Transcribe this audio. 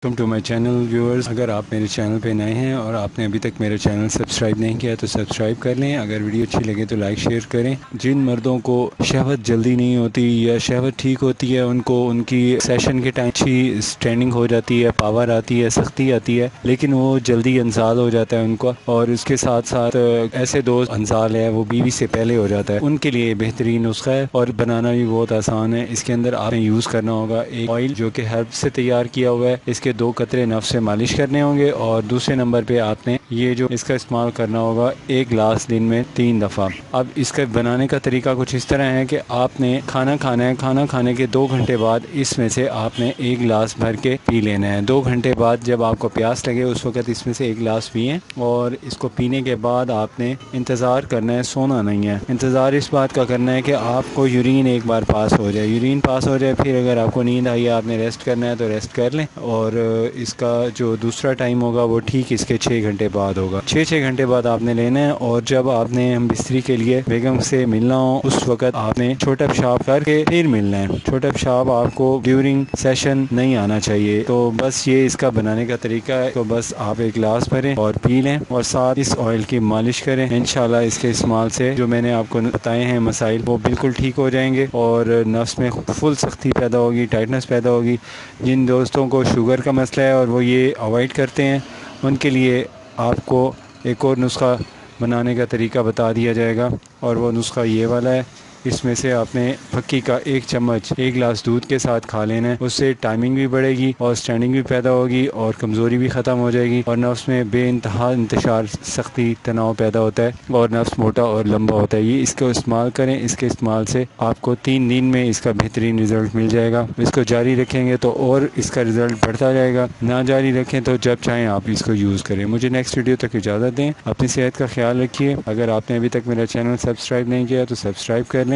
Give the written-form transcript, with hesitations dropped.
Welcome to my channel viewers. اگر آپ میرے چینل پہ نئے ہیں اور آپ نے ابھی تک میرا چینل سبسکرائب نہیں کیا تو سبسکرائب کر لیں. اگر ویڈیو اچھی لگے تو لائک شیئر کریں. جن مردوں کو شہوت جلدی نہیں ہوتی یا شہوت ٹھیک ہوتی ہے ان کو ان کی سیشن کے ٹائم اچھی اسٹینڈنگ ہو جاتی ہے, پاور آتی ہے, سختی آتی ہے, لیکن وہ جلدی انزال ہو جاتا ہے ان کو. اور اس کے ساتھ ساتھ ایسے دوست انزال ہے وہ بیوی سے پہلے ہو جاتا ہے, ان کے لیے بہترین نسخہ ہے اور بنانا بھی بہت آسان ہے. اس کے اندر آپ نے یوز کرنا ہوگا ایک آئل جو کہ ہرب سے تیار کیا ہوا ہے. اس کے 2 قطرے نف سے مالش کرنے ہوں گے. اور دوسرے نمبر پہ آپ نے یہ جو اس کا استعمال کرنا ہوگا 1 گلاس دن میں 3 دفعہ. اب اس کا بنانے کا طریقہ کچھ اس طرح ہے کہ آپ نے کھانا کھانا ہے, کھانا کھانے کے 2 گھنٹے بعد اس میں سے آپ نے 1 گلاس بھر کے پی لینا ہے. 2 گھنٹے بعد جب آپ کو پیاس لگے اس وقت اس میں سے 1 گلاس پئیں, اور اس کو پینے کے بعد آپ نے انتظار کرنا ہے, سونا نہیں ہے. انتظار اس بات کا کرنا ہے کہ آپ کو یورین ایک بار پاس ہو جائے. یورین پاس ہو جائے پھر اگر آپ کو نیند آئی ہے آپ نے ریسٹ کرنا ہے تو ریسٹ کر لیں. اور اس کا جو دوسرا ٹائم ہوگا وہ ٹھیک اس کے 6 گھنٹے بعد ہوگا. 6 گھنٹے بعد آپ نے لینا ہے. اور جب آپ نے بستری کے لیے بیگم سے ملنا ہو اس وقت آپ نے چھوٹا پیشاب کر کے پھر ملنا ہے. چھوٹا پیشاب آپ کو ڈیورنگ سیشن نہیں آنا چاہیے. تو بس یہ اس کا بنانے کا طریقہ ہے. تو بس آپ 1 گلاس بھریں اور پی لیں اور ساتھ اس آئل کی مالش کریں. انشاءاللہ اس کے استعمال سے جو میں نے آپ کو بتائے ہیں مسائل وہ بالکل ٹھیک ہو جائیں گے اور نفس میں فل سختی پیدا ہوگی, ٹائٹنس پیدا ہوگی. جن دوستوں کو شوگر کا مسئلہ ہے اور وہ یہ اوائڈ کرتے ہیں ان کے لیے آپ کو ایک اور نسخہ بنانے کا طریقہ بتا دیا جائے گا, اور وہ نسخہ یہ والا ہے. اس میں سے آپ نے پھکی کا 1 چمچ 1 گلاس دودھ کے ساتھ کھا لینا ہے. اس سے ٹائمنگ بھی بڑھے گی اور اسٹینڈنگ بھی پیدا ہوگی اور کمزوری بھی ختم ہو جائے گی, اور نفس میں بے انتہا انتشار, سختی, تناؤ پیدا ہوتا ہے اور نفس موٹا اور لمبا ہوتا ہے. یہ اس کو استعمال کریں. اس کے استعمال سے آپ کو 3 دن میں اس کا بہترین رزلٹ مل جائے گا. اس کو جاری رکھیں گے تو اور اس کا رزلٹ بڑھتا جائے گا. نہ جاری رکھیں تو جب چاہیں آپ اس کو یوز کریں. مجھے نیکسٹ ویڈیو تک اجازت دیں. اپنی صحت کا خیال رکھیے. اگر آپ نے ابھی تک میرا چینل سبسکرائب نہیں کیا تو سبسکرائب کر لیں.